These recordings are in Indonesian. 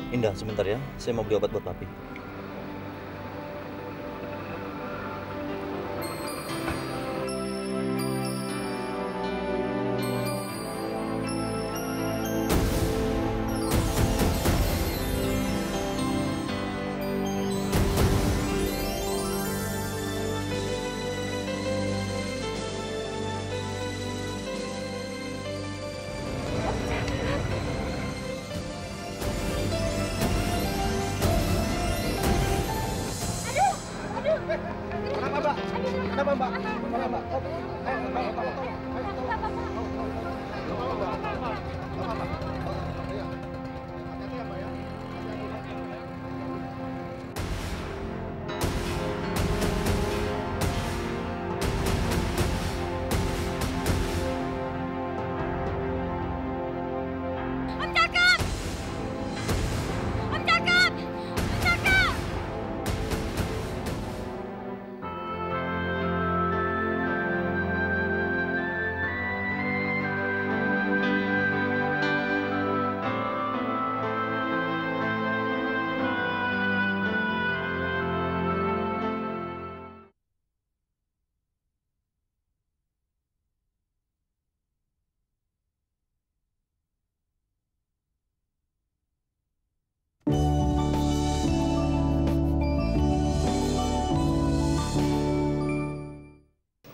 Indah, sebentar ya. Saya mau beli obat buat papi. Om Cakep! Om Cakep! Om Cakep!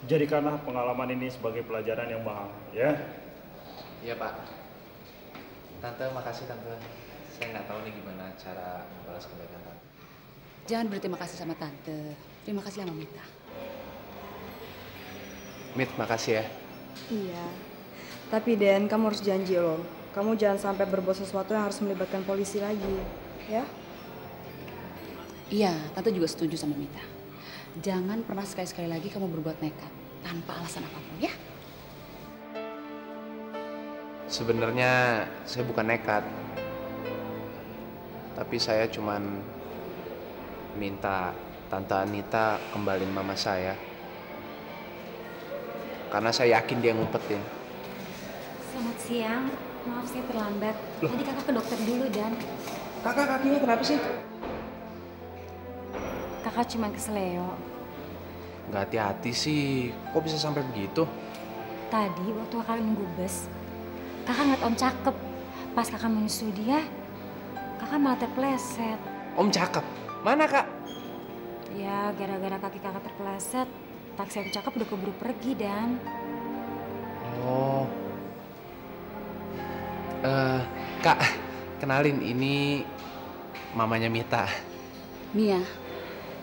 Jadikanlah pengalaman ini sebagai pelajaran yang mahal, ya. Iya Pak. Tante, makasih Tante. Saya nggak tahu nih gimana cara membalas kebaikan Tante. Jangan berterima kasih sama Tante. Terima kasih sama Mita. Mit, makasih ya. Iya. Tapi Den, kamu harus janji loh. Kamu jangan sampai berbuat sesuatu yang harus melibatkan polisi lagi, ya? Iya, Tante juga setuju sama Mita. Jangan pernah sekali-sekali lagi kamu berbuat nekat tanpa alasan apapun, ya? Sebenarnya saya bukan nekat. Tapi saya cuman minta Tante Anita kembalin mama saya. Karena saya yakin dia ngumpetin. Selamat siang. Maaf saya terlambat. Tadi kakak ke dokter dulu dan Kakak kakinya kenapa sih? kakak cuma keseleo. Nggak hati-hati sih. Kok bisa sampai begitu? Tadi waktu kakak nunggu bus, kakak ngeliat Om Cakep. Pas kakak menyusul dia, kakak malah terpleset. Om cakep. Mana kak? Ya, gara-gara kaki kakak terpleset, taksi Om Cakep udah keburu pergi dan Oh. Kak, kenalin ini mamanya Mita. Mia,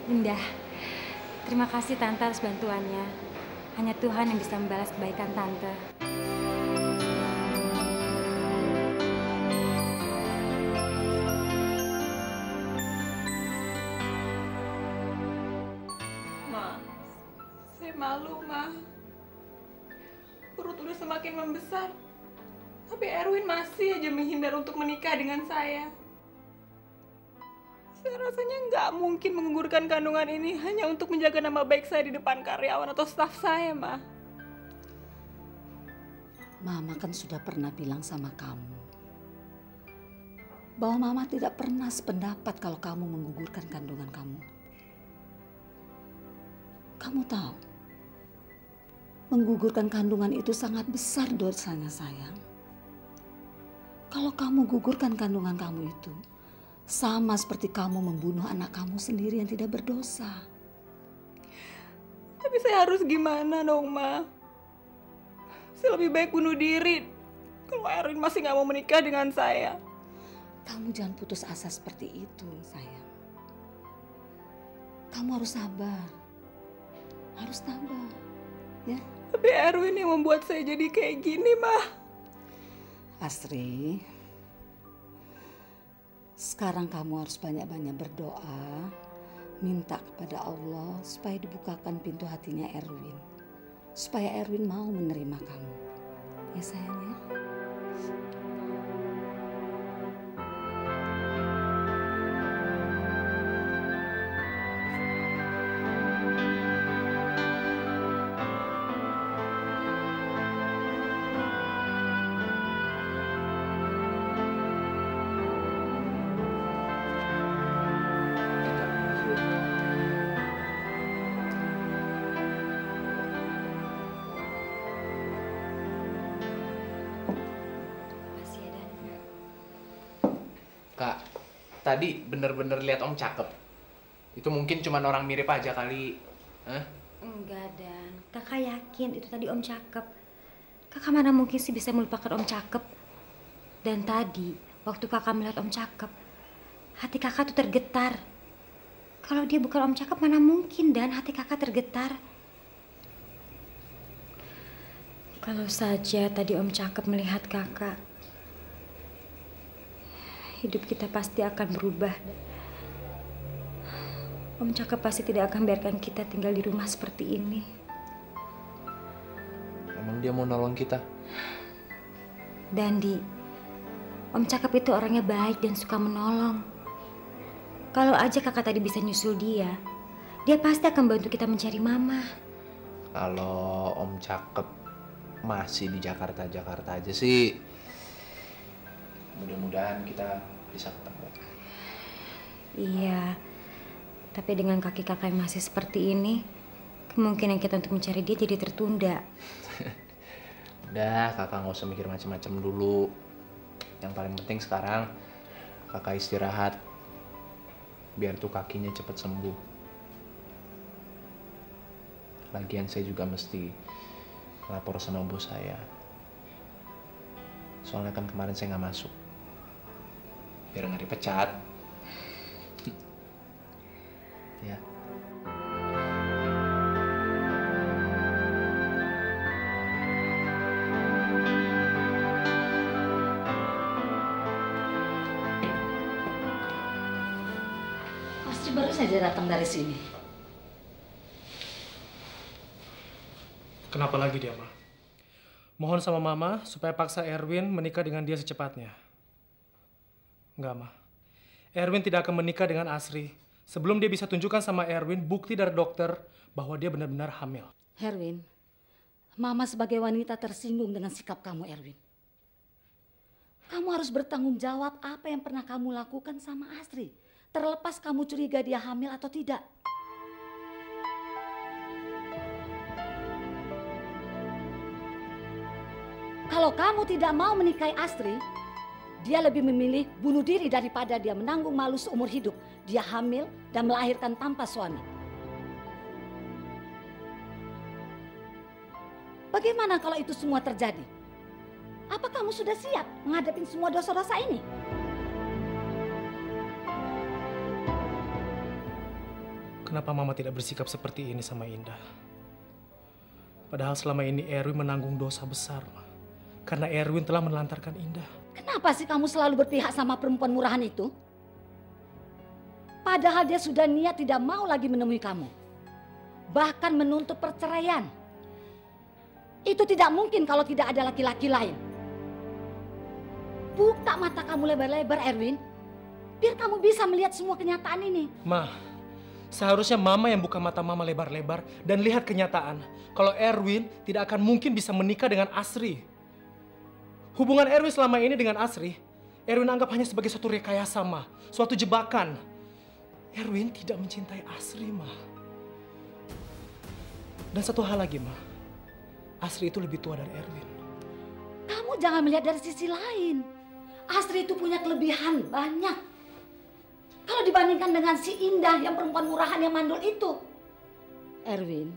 Indah. Terima kasih Tante atas bantuannya. Hanya Tuhan yang bisa membalas kebaikan Tante. Ma, saya malu, Ma. Perut udah semakin membesar. Tapi Erwin masih aja menghindar untuk menikah dengan saya. Saya rasanya nggak mungkin menggugurkan kandungan ini hanya untuk menjaga nama baik saya di depan karyawan atau staf saya, Ma. Mama kan sudah pernah bilang sama kamu bahwa Mama tidak pernah sependapat kalau kamu menggugurkan kandungan kamu. Kamu tahu, menggugurkan kandungan itu sangat besar dosanya, sayang. Kalau kamu gugurkan kandungan kamu itu, sama seperti kamu membunuh anak kamu sendiri yang tidak berdosa. Tapi saya harus gimana dong, Ma? Saya lebih baik bunuh diri kalau Erwin masih nggak mau menikah dengan saya. Kamu jangan putus asa seperti itu, sayang. Kamu harus sabar. Harus tabah, ya. Tapi Erwin yang membuat saya jadi kayak gini, Ma. Astri, sekarang kamu harus banyak-banyak berdoa, minta kepada Allah supaya dibukakan pintu hatinya Erwin. Supaya Erwin mau menerima kamu. Ya sayang ya. tadi bener-bener lihat Om cakep. Itu mungkin cuma orang mirip aja kali. Hah? Enggak, Dan. Kakak yakin itu tadi Om cakep. Kakak mana mungkin sih bisa melupakan Om cakep. Dan tadi, waktu kakak melihat Om cakep, hati kakak tuh tergetar. Kalau dia bukan Om cakep, mana mungkin, Dan, hati kakak tergetar. Kalau saja tadi Om cakep melihat kakak, hidup kita pasti akan berubah. Om cakep pasti tidak akan biarkan kita tinggal di rumah seperti ini. Emang dia mau nolong kita? Dandi, Om cakep itu orangnya baik dan suka menolong. Kalau aja kakak tadi bisa nyusul dia pasti akan bantu kita mencari mama. Kalau Om cakep masih di Jakarta aja sih. Mudah-mudahan kita bisa ketemu. Iya, tapi dengan kaki kakak yang masih seperti ini, kemungkinan kita untuk mencari dia jadi tertunda. Udah, kakak nggak usah mikir macam-macam dulu. Yang paling penting sekarang kakak istirahat, biar tuh kakinya cepet sembuh. Lagian saya juga mesti lapor sama bos saya. Soalnya kan kemarin saya nggak masuk, biar nggak dipecat. Ya. Pasti baru saja datang dari sini. Kenapa lagi dia, Ma? Mohon sama Mama supaya paksa Erwin menikah dengan dia secepatnya. Enggak, Ma. Erwin tidak akan menikah dengan Asri sebelum dia bisa tunjukkan sama Erwin bukti dari dokter bahwa dia benar-benar hamil. Erwin, Mama sebagai wanita tersinggung dengan sikap kamu, Erwin. Kamu harus bertanggung jawab apa yang pernah kamu lakukan sama Asri. Terlepas kamu curiga dia hamil atau tidak. Kalau kamu tidak mau menikahi Asri, dia lebih memilih bunuh diri daripada dia menanggung malu seumur hidup. Dia hamil dan melahirkan tanpa suami. Bagaimana kalau itu semua terjadi? Apa kamu sudah siap menghadapi semua dosa-dosa ini? Kenapa Mama tidak bersikap seperti ini sama Indah? Padahal selama ini Erwin menanggung dosa besar, Ma. Karena Erwin telah menelantarkan Indah. Kenapa sih kamu selalu berpihak sama perempuan murahan itu? Padahal dia sudah niat tidak mau lagi menemui kamu. Bahkan menuntut perceraian. Itu tidak mungkin kalau tidak ada laki-laki lain. Buka mata kamu lebar-lebar, Erwin. Biar kamu bisa melihat semua kenyataan ini. Ma, seharusnya Mama yang buka mata Mama lebar-lebar dan lihat kenyataan. Kalau Erwin tidak akan mungkin bisa menikah dengan Asri. Hubungan Erwin selama ini dengan Asri, Erwin anggap hanya sebagai suatu rekayasa, Ma. Suatu jebakan. Erwin tidak mencintai Asri, Ma. Dan satu hal lagi, Ma. Asri itu lebih tua dari Erwin. Kamu jangan melihat dari sisi lain. Asri itu punya kelebihan banyak. Kalau dibandingkan dengan si Indah yang perempuan murahan yang mandul itu. Erwin,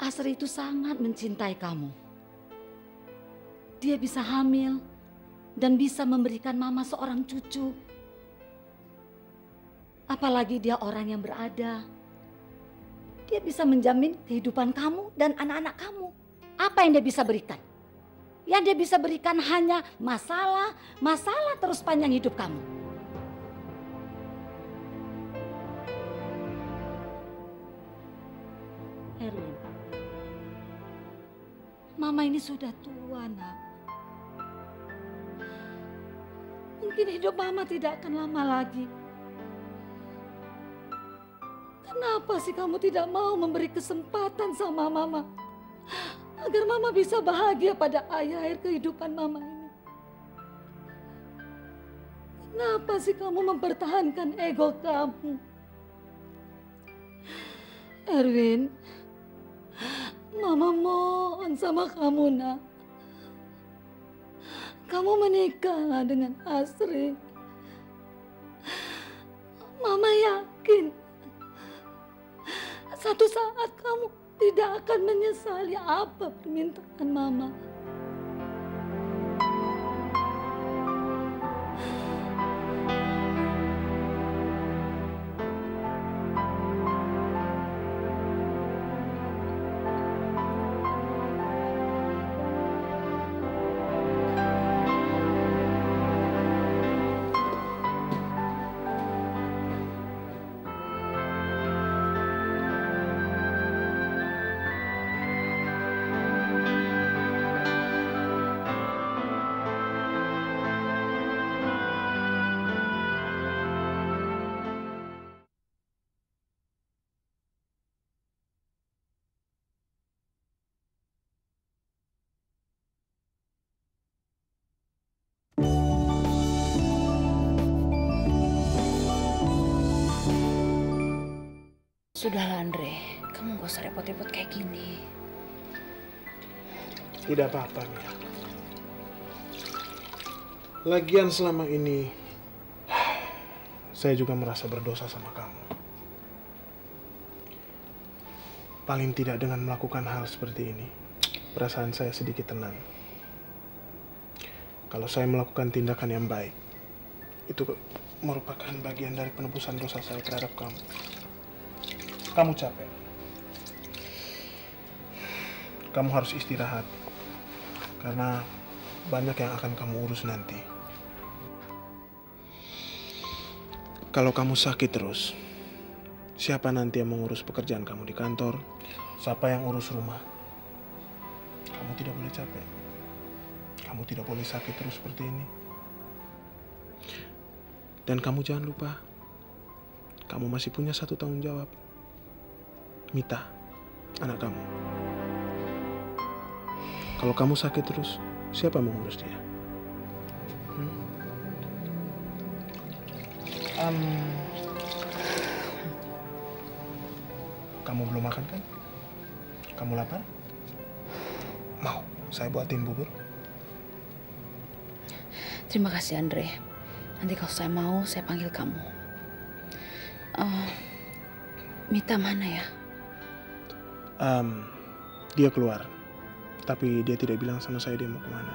Asri itu sangat mencintai kamu. Dia bisa hamil dan bisa memberikan Mama seorang cucu. Apalagi dia orang yang berada. Dia bisa menjamin kehidupan kamu dan anak-anak kamu. Apa yang dia bisa berikan? Yang dia bisa berikan hanya masalah terus panjang hidup kamu. Erwin, Mama ini sudah tua, Nak. Mungkin hidup Mama tidak akan lama lagi. Kenapa sih kamu tidak mau memberi kesempatan sama Mama? Agar Mama bisa bahagia pada akhir kehidupan Mama ini. Kenapa sih kamu mempertahankan ego kamu? Erwin, Mama mohon sama kamu, Nak. kamu menikah dengan Asri. Mama yakin satu saat kamu tidak akan menyesali apa permintaan Mama. Sudahlah Andre, kamu gak usah repot-repot kayak gini. Tidak apa-apa, Mia. Lagian selama ini, saya juga merasa berdosa sama kamu. Paling tidak dengan melakukan hal seperti ini, perasaan saya sedikit tenang. Kalau saya melakukan tindakan yang baik, itu merupakan bagian dari penebusan dosa saya terhadap kamu. Kamu capek. Kamu harus istirahat. Karena banyak yang akan kamu urus nanti. Kalau kamu sakit terus, siapa nanti yang mengurus pekerjaan kamu di kantor? Siapa yang urus rumah? Kamu tidak boleh capek. Kamu tidak boleh sakit terus seperti ini. Dan kamu jangan lupa, kamu masih punya satu tanggung jawab. Mita, anak kamu. Kalau kamu sakit terus, siapa yang mengurus dia? Kamu belum makan kan? Kamu lapar? Mau saya buatin bubur? Terima kasih Andre. Nanti kalau saya mau, saya panggil kamu. Mita mana ya? Dia keluar, tapi dia tidak bilang sama saya dia mau kemana.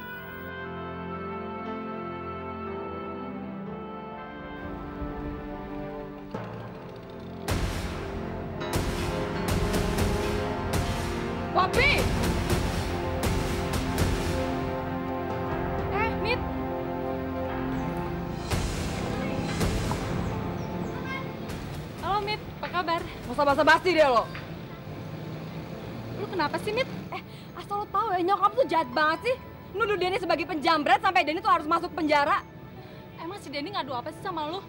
Papi! Mit! Halo Mit, apa kabar? Gak usah basa-basi deh lo. Lu kenapa sih, Mit? Asal lo tahu ya, nyokap tuh jahat banget sih. Nuduh Denny sebagai penjamret sampai Denny tuh harus masuk penjara. Emang si Denny ngadu apa sih sama lu?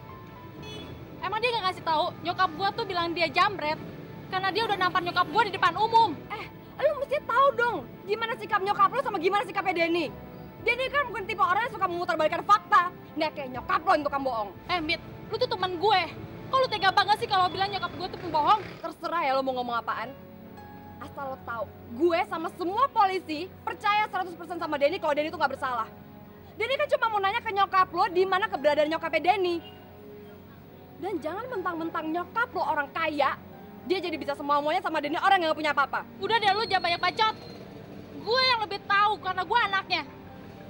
Emang dia gak ngasih tahu nyokap gua tuh bilang dia jambret karena dia udah nampar nyokap gua di depan umum. Lu mesti tahu dong gimana sikap nyokap lo sama gimana sikapnya Denny. Denny kan bukan tipe orang yang suka memutarbalikkan fakta. Nggak kayak nyokap lo yang tukang bohong. Mit, lu tuh teman gue. Kok lu tega banget sih kalau bilang nyokap gue tuh pembohong? Terserah ya lo mau ngomong apaan. Asal lo tahu, gue sama semua polisi percaya 100% sama Denny kalau Denny tuh nggak bersalah. Denny kan cuma mau nanya ke nyokap lo di mana keberadaan nyokapnya Denny. Dan jangan mentang-mentang nyokap lo orang kaya, dia jadi bisa semua-muanya sama Denny orang yang gak punya apa-apa. Udah deh, lu jangan banyak bacot. Gue yang lebih tahu karena gue anaknya.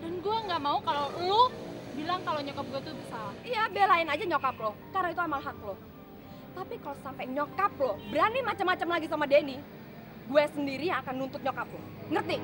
Dan gue nggak mau kalau lu bilang kalau nyokap gue tuh bersalah. Iya, belain aja nyokap lo, karena itu emang hak lo. Tapi kalau sampai nyokap lo berani macam-macam lagi sama Denny, gue sendiri yang akan nuntut nyokap lo. Ngerti?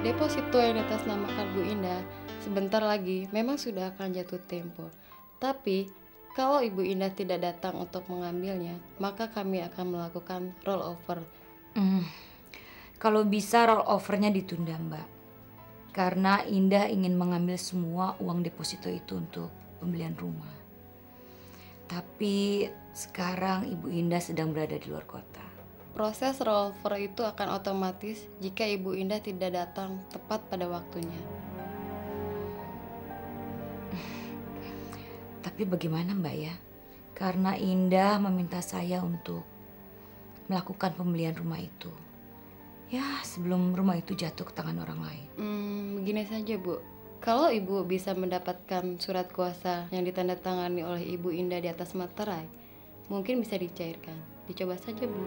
Deposito yang diatasnamakan Bu Indah sebentar lagi memang sudah akan jatuh tempo. Tapi kalau Ibu Indah tidak datang untuk mengambilnya, maka kami akan melakukan rollover. Kalau bisa rollovernya ditunda, Mbak. Karena Indah ingin mengambil semua uang deposito itu untuk pembelian rumah. Tapi sekarang Ibu Indah sedang berada di luar kota. Proses rollover itu akan otomatis jika Ibu Indah tidak datang tepat pada waktunya. Tapi bagaimana Mbak ya? Karena Indah meminta saya untuk melakukan pembelian rumah itu. Ya, sebelum rumah itu jatuh ke tangan orang lain. Begini saja Bu, kalau Ibu bisa mendapatkan surat kuasa yang ditandatangani oleh Ibu Indah di atas materai, mungkin bisa dicairkan. Dicoba saja Bu.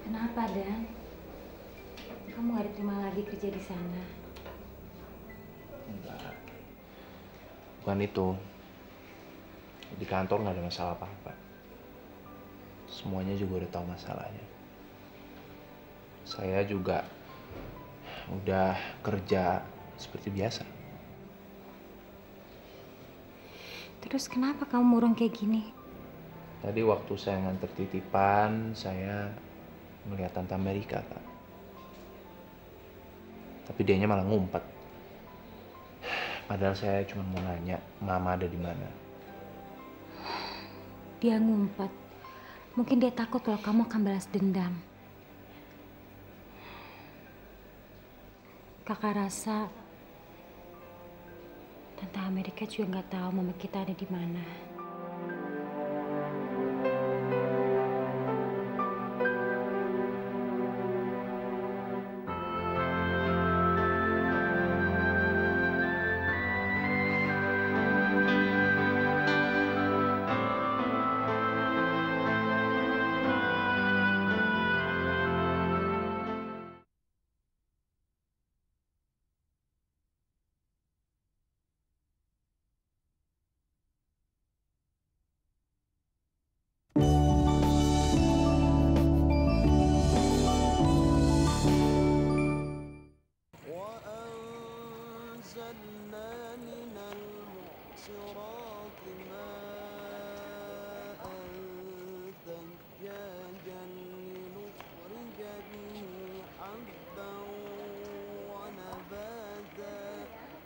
Kenapa, Dan? Kamu gak diterima lagi kerja di sana? Enggak. Bukan itu. Di kantor nggak ada masalah apa-apa. Semuanya juga udah tahu masalahnya. Saya juga udah kerja seperti biasa. Terus kenapa kamu murung kayak gini? Tadi waktu saya nganter titipan, saya melihat Tante Amerika, Kak. Tapi dianya malah ngumpet. Padahal saya cuma mau nanya, Mama ada di mana? Dia ngumpet. Mungkin dia takut kalau kamu akan balas dendam. Kakak rasa Tante Amerika juga nggak tahu Mama kita ada di mana.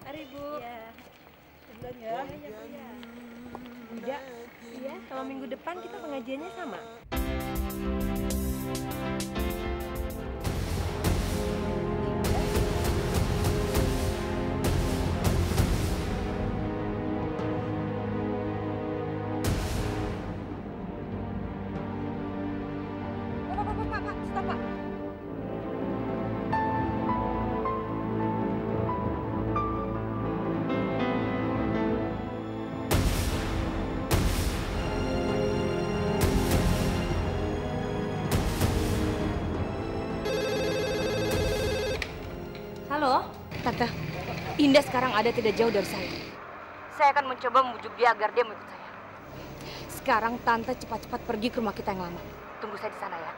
Mari Bu. Iya. Duluan ya. Bunda, iya, kalau minggu depan kita pengajiannya sama. Pak, stop Pak. Halo? Tante, Indah sekarang ada tidak jauh dari saya. Saya akan mencoba membujuk dia agar dia mengikut saya. Sekarang Tante cepat-cepat pergi ke rumah kita yang lama. Tunggu saya di sana ya.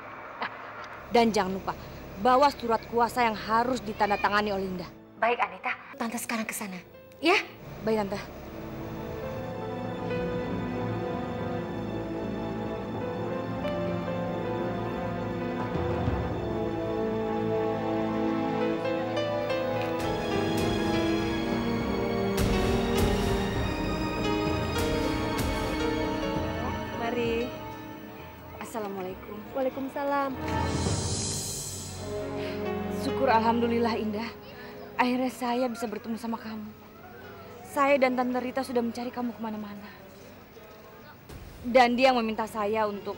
Dan jangan lupa, bawa surat kuasa yang harus ditandatangani oleh Indah. Baik, Anita. Tante sekarang ke sana. Ya? Baik, Tante. Mari. Assalamualaikum. Waalaikumsalam. Syukur alhamdulillah Indah. Akhirnya saya bisa bertemu sama kamu. Saya dan Tante Rita sudah mencari kamu kemana-mana. Dan dia yang meminta saya untuk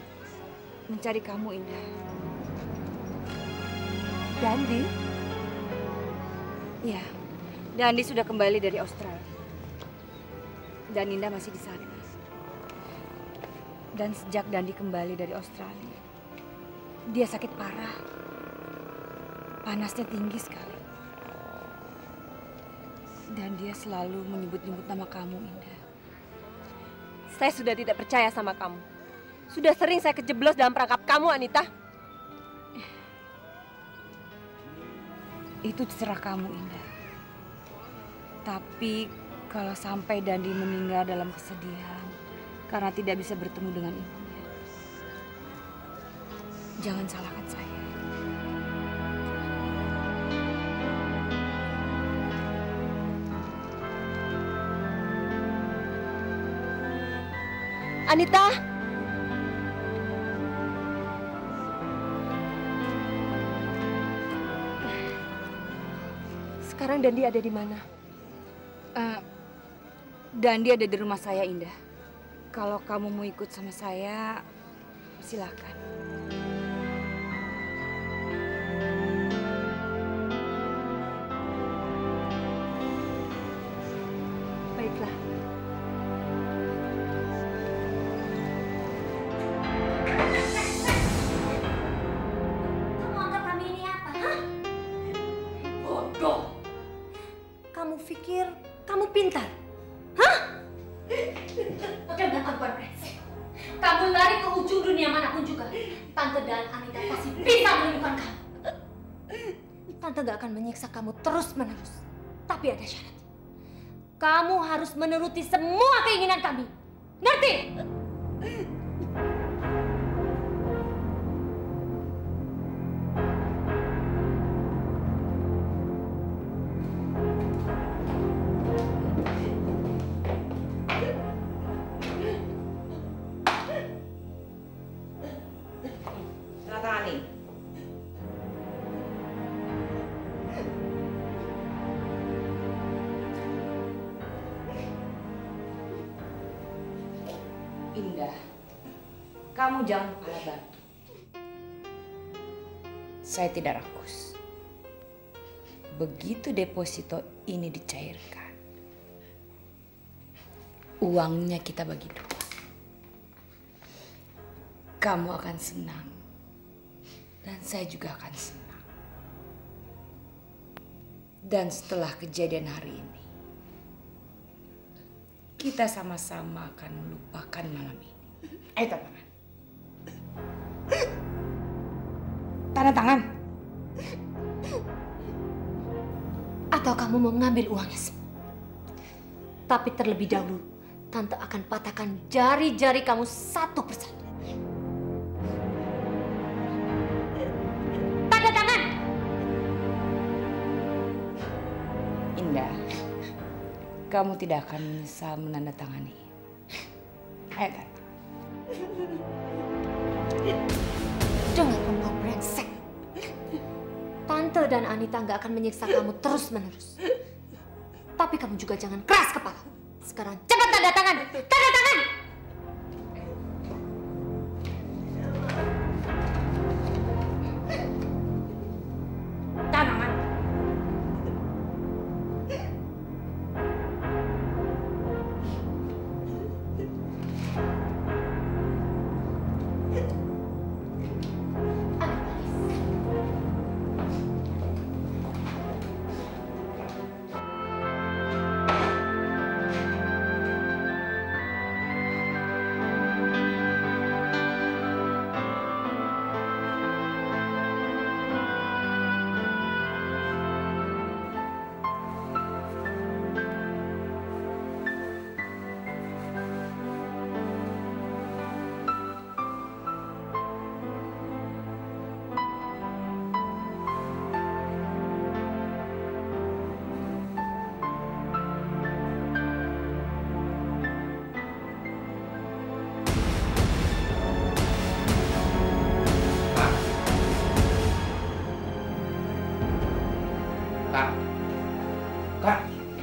mencari kamu, Indah. Dandi? Iya. Dandi sudah kembali dari Australia. Dan Indah masih di sana. Dan sejak Dandi kembali dari Australia, dia sakit parah. Panasnya tinggi sekali. Dan dia selalu menyebut-nyebut nama kamu, Indah. Saya sudah tidak percaya sama kamu. Sudah sering saya kejeblos dalam perangkap kamu, Anita. Itu terserah kamu, Indah. Tapi kalau sampai Dandi meninggal dalam kesedihan karena tidak bisa bertemu dengan ibunya, jangan salahkan saya. Anita! Sekarang Dandi ada di mana? Dandi ada di rumah saya, Indah. Kalau kamu mau ikut sama saya, silakan. Baiklah. Kamu anggap kami ini apa, hah? Bodoh. Kamu pikir kamu pintar? Hah? Dengan perempuan brengsek. Kamu lari ke ujung dunia manapun juga. Tante dan Anita pasti bisa menemukan kamu. Tante gak akan menyiksa kamu terus-menerus. Tapi ada syarat. Kamu harus menuruti semua keinginan kami. Ngerti? Indah, kamu jangan kepala batu. Saya tidak rakus. Begitu deposito ini dicairkan, uangnya kita bagi dua. Kamu akan senang, dan saya juga akan senang. Dan setelah kejadian hari ini, kita sama-sama akan melupakan malam ini. Ayo tanda tangan. Tanda tangan. Atau kamu mau mengambil uangnya semua? Tapi terlebih dahulu, Tante akan patahkan jari-jari kamu satu persatu. Tanda tangan! Indah, kamu tidak akan menyesal menandatangani. Ayo tanda. Dengar perempuan brengsek. Tante dan Anita nggak akan menyiksa kamu terus-menerus. Tapi kamu juga jangan keras kepala. Sekarang cepat tanda tangan! Tanda tangan! Tanda tangan.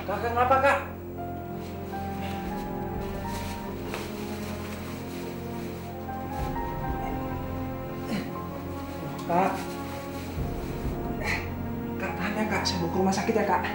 Kak, kenapa kak? Kak, tahan ya kak, saya mau ke rumah sakit ya kak.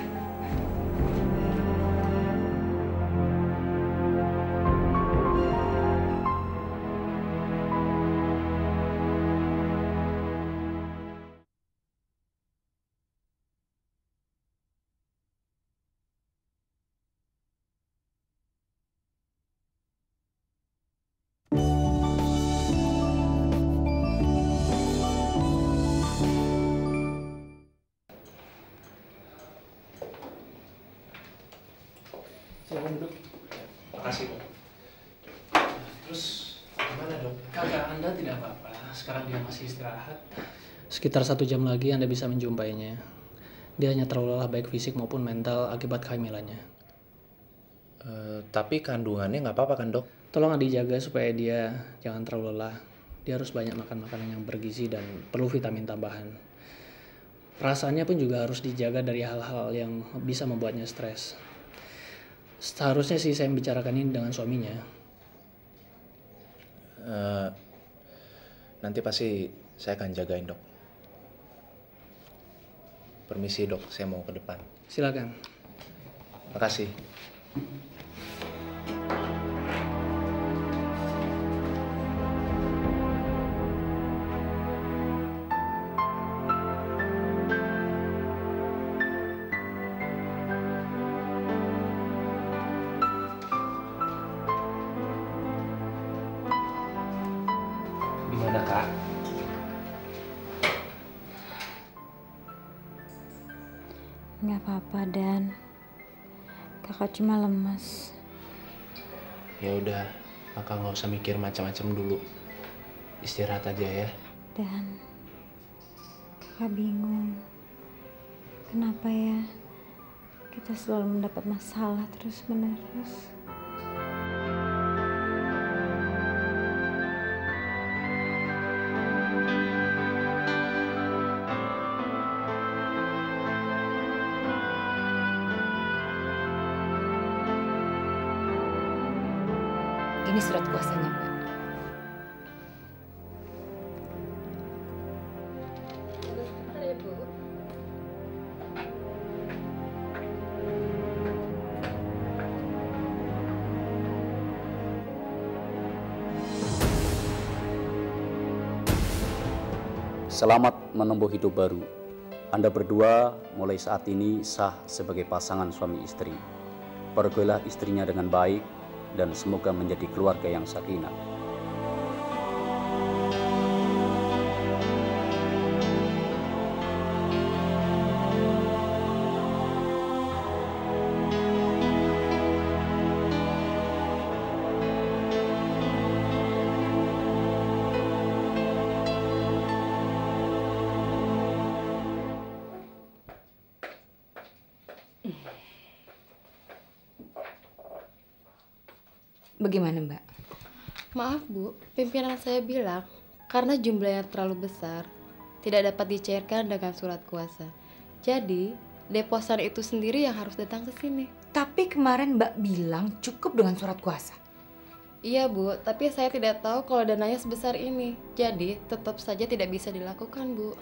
Silakan dok. Makasih dok. Terus gimana dok? Kakak Anda tidak apa-apa. Sekarang dia masih istirahat. Sekitar 1 jam lagi Anda bisa menjumpainya. Dia hanya terlalu lelah baik fisik maupun mental akibat kehamilannya. Tapi kandungannya nggak apa-apa kan dok? Tolong dijaga supaya dia jangan terlalu lelah. Dia harus banyak makan makanan yang bergizi dan perlu vitamin tambahan. Perasaannya pun juga harus dijaga dari hal-hal yang bisa membuatnya stres. Seharusnya sih saya membicarakan ini dengan suaminya. Nanti pasti saya akan jagain dok. Permisi dok, saya mau ke depan. Silakan. Makasih. Gimana kak? Nggak apa-apa, Dan. Kakak cuma lemas. Ya udah, kakak nggak usah mikir macam-macam dulu. Istirahat aja ya. Dan kakak bingung. Kenapa ya kita selalu mendapat masalah terus-menerus? Ini surat kuasanya, Mbak. Selamat menempuh hidup baru. Anda berdua mulai saat ini sah sebagai pasangan suami istri. Pergaulilah istrinya dengan baik dan semoga menjadi keluarga yang sakinah. Bagaimana, Mbak? Maaf Bu, pimpinan saya bilang karena jumlahnya terlalu besar, tidak dapat dicairkan dengan surat kuasa. Jadi, deposan itu sendiri yang harus datang ke sini. Tapi kemarin Mbak bilang cukup dengan surat kuasa. Iya Bu, tapi saya tidak tahu kalau dananya sebesar ini. Jadi, tetap saja tidak bisa dilakukan Bu.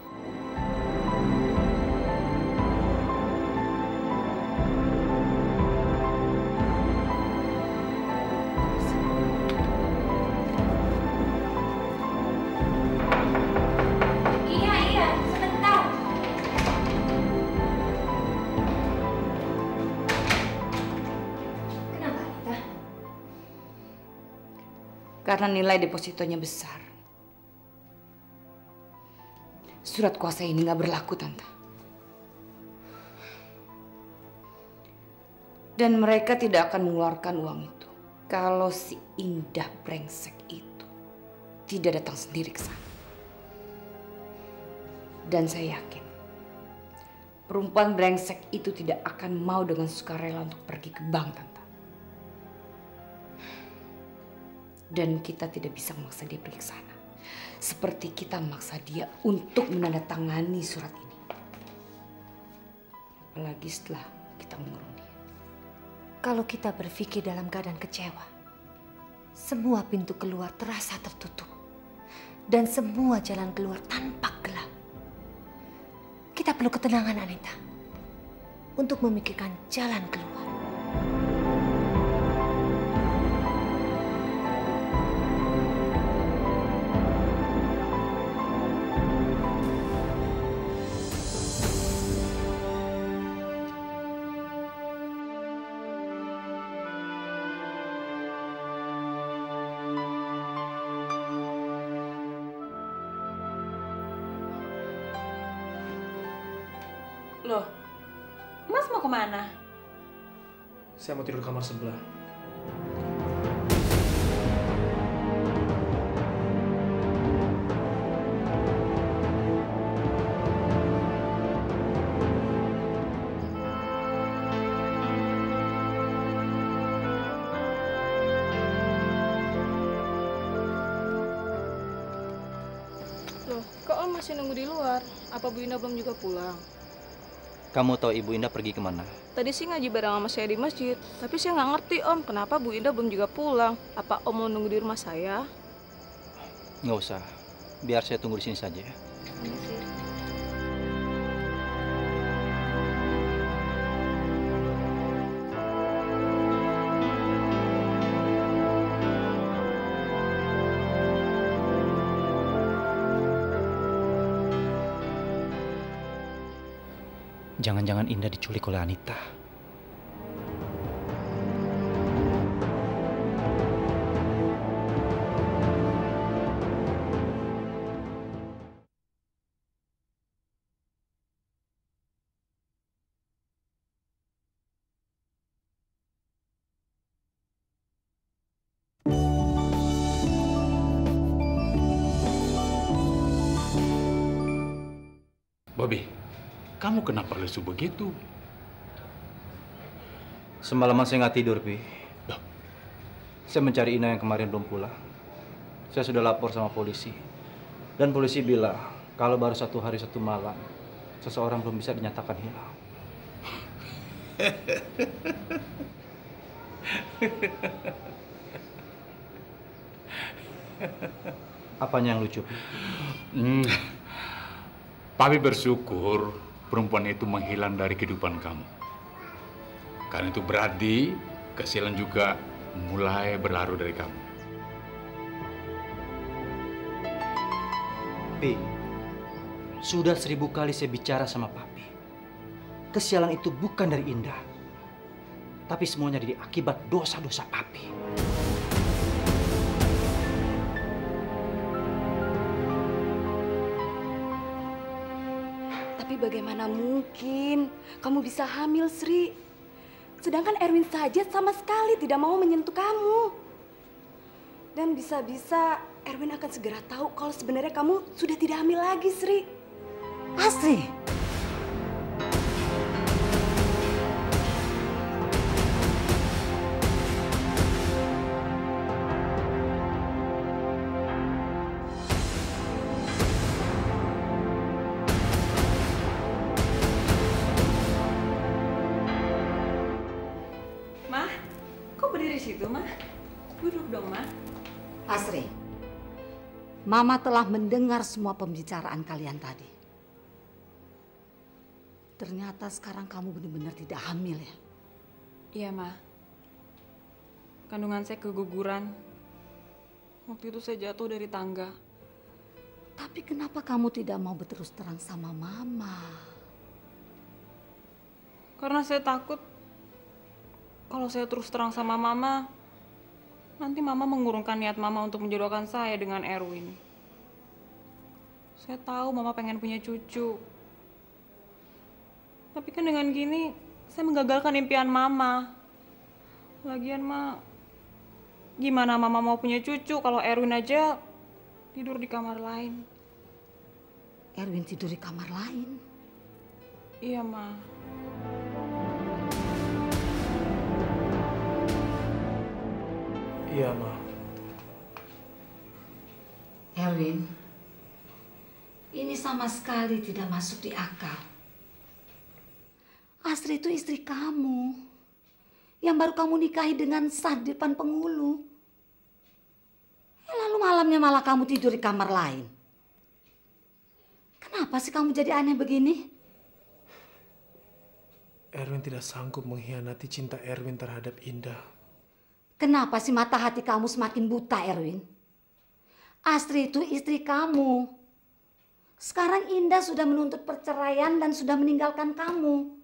Karena nilai depositonya besar. Surat kuasa ini nggak berlaku, Tante. Dan mereka tidak akan mengeluarkan uang itu kalau si Indah brengsek itu tidak datang sendiri ke sana. Dan saya yakin perempuan brengsek itu tidak akan mau dengan sukarela untuk pergi ke bank, Tante. Dan kita tidak bisa memaksa dia pergi ke sana. Seperti kita memaksa dia untuk menandatangani surat ini. Apalagi setelah kita mengurung dia. Kalau kita berpikir dalam keadaan kecewa, semua pintu keluar terasa tertutup. Dan semua jalan keluar tampak gelap. Kita perlu ketenangan, Anita, untuk memikirkan jalan keluar. Loh, Mas mau kemana? Saya mau tidur kamar sebelah. Loh, kok Om masih nunggu di luar? Apa Bu Indah belum juga pulang? Kamu tahu Ibu Indah pergi kemana? Tadi sih ngaji bareng sama saya di masjid. Tapi saya nggak ngerti Om, kenapa Bu Indah belum juga pulang? Apa Om mau nunggu di rumah saya? Nggak usah. Biar saya tunggu di sini saja ya. Jangan-jangan Indah diculik oleh Anita. Bobby, kamu kenapa lesu begitu? Semalaman saya nggak tidur, Pi. Saya mencari Ina yang kemarin belum pulang. Saya sudah lapor sama polisi. Dan polisi bilang, kalau baru 1 hari 1 malam, seseorang belum bisa dinyatakan hilang. Apanya yang lucu, Pi? Papi bersyukur perempuan itu menghilang dari kehidupan kamu. Karena itu berarti kesialan juga mulai berlaru dari kamu. Pi, sudah 1000 kali saya bicara sama Papi. Kesialan itu bukan dari Indah. Tapi semuanya dari akibat dosa-dosa Papi. Tapi bagaimana mungkin kamu bisa hamil, Sri? Sedangkan Erwin saja sama sekali tidak mau menyentuh kamu. Dan bisa-bisa Erwin akan segera tahu kalau sebenarnya kamu sudah tidak hamil lagi, Sri. Asri. Ma, kok berdiri situ, Ma? Duduk dong, Ma. Asri, Mama telah mendengar semua pembicaraan kalian tadi. Ternyata sekarang kamu benar-benar tidak hamil ya? Iya, Ma. Kandungan saya keguguran. Waktu itu saya jatuh dari tangga. Tapi kenapa kamu tidak mau berterus terang sama Mama? Karena saya takut kalau saya terus terang sama Mama, nanti Mama mengurungkan niat Mama untuk menjodohkan saya dengan Erwin. Saya tahu Mama pengen punya cucu. Tapi kan dengan gini, saya menggagalkan impian Mama. Lagian, Ma, gimana Mama mau punya cucu kalau Erwin aja tidur di kamar lain? Erwin tidur di kamar lain? Iya, Ma. Iya, Ma. Erwin, ini sama sekali tidak masuk di akal. Asri itu istri kamu, yang baru kamu nikahi dengan sah di depan penghulu. Lalu malamnya malah kamu tidur di kamar lain. Kenapa sih kamu jadi aneh begini? Erwin tidak sanggup mengkhianati cinta Erwin terhadap Indah. Kenapa sih mata hati kamu semakin buta, Erwin? Astri itu istri kamu. Sekarang Indah sudah menuntut perceraian dan sudah meninggalkan kamu.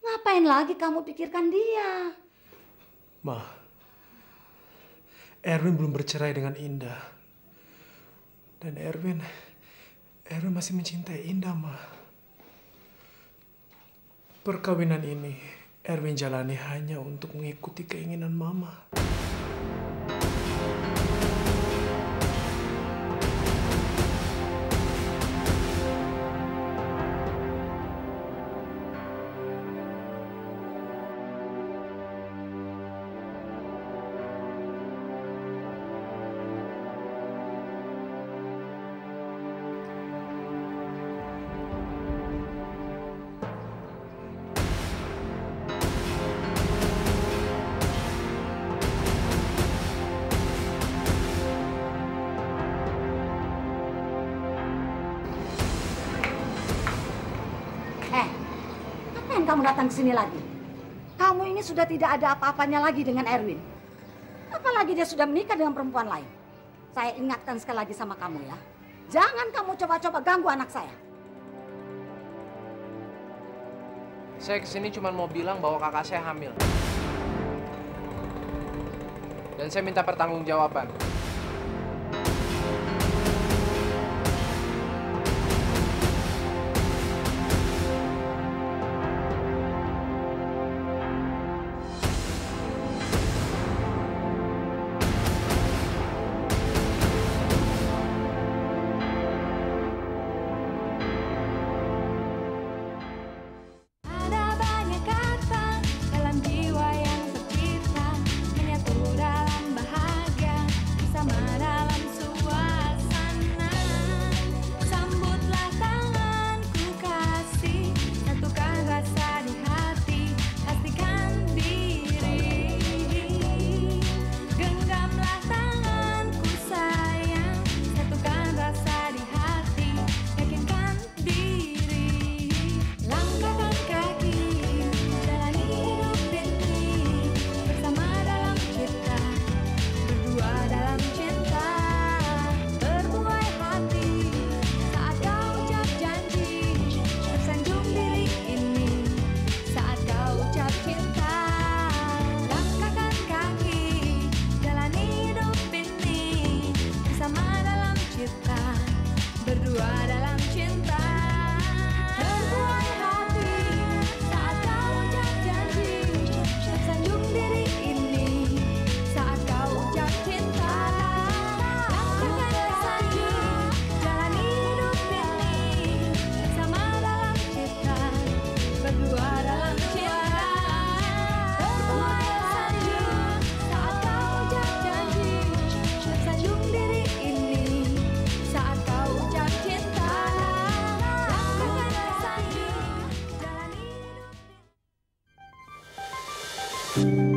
Ngapain lagi kamu pikirkan dia? Ma, Erwin belum bercerai dengan Indah. Dan Erwin masih mencintai Indah, Ma. Perkawinan ini Erwin jalani hanya untuk mengikuti keinginan Mama. Kamu datang ke sini lagi. Kamu ini sudah tidak ada apa-apanya lagi dengan Erwin. Apalagi dia sudah menikah dengan perempuan lain. Saya ingatkan sekali lagi sama kamu ya. Jangan kamu coba-coba ganggu anak saya. Saya kesini cuma mau bilang bahwa kakak saya hamil. Dan saya minta pertanggungjawaban. Thank you.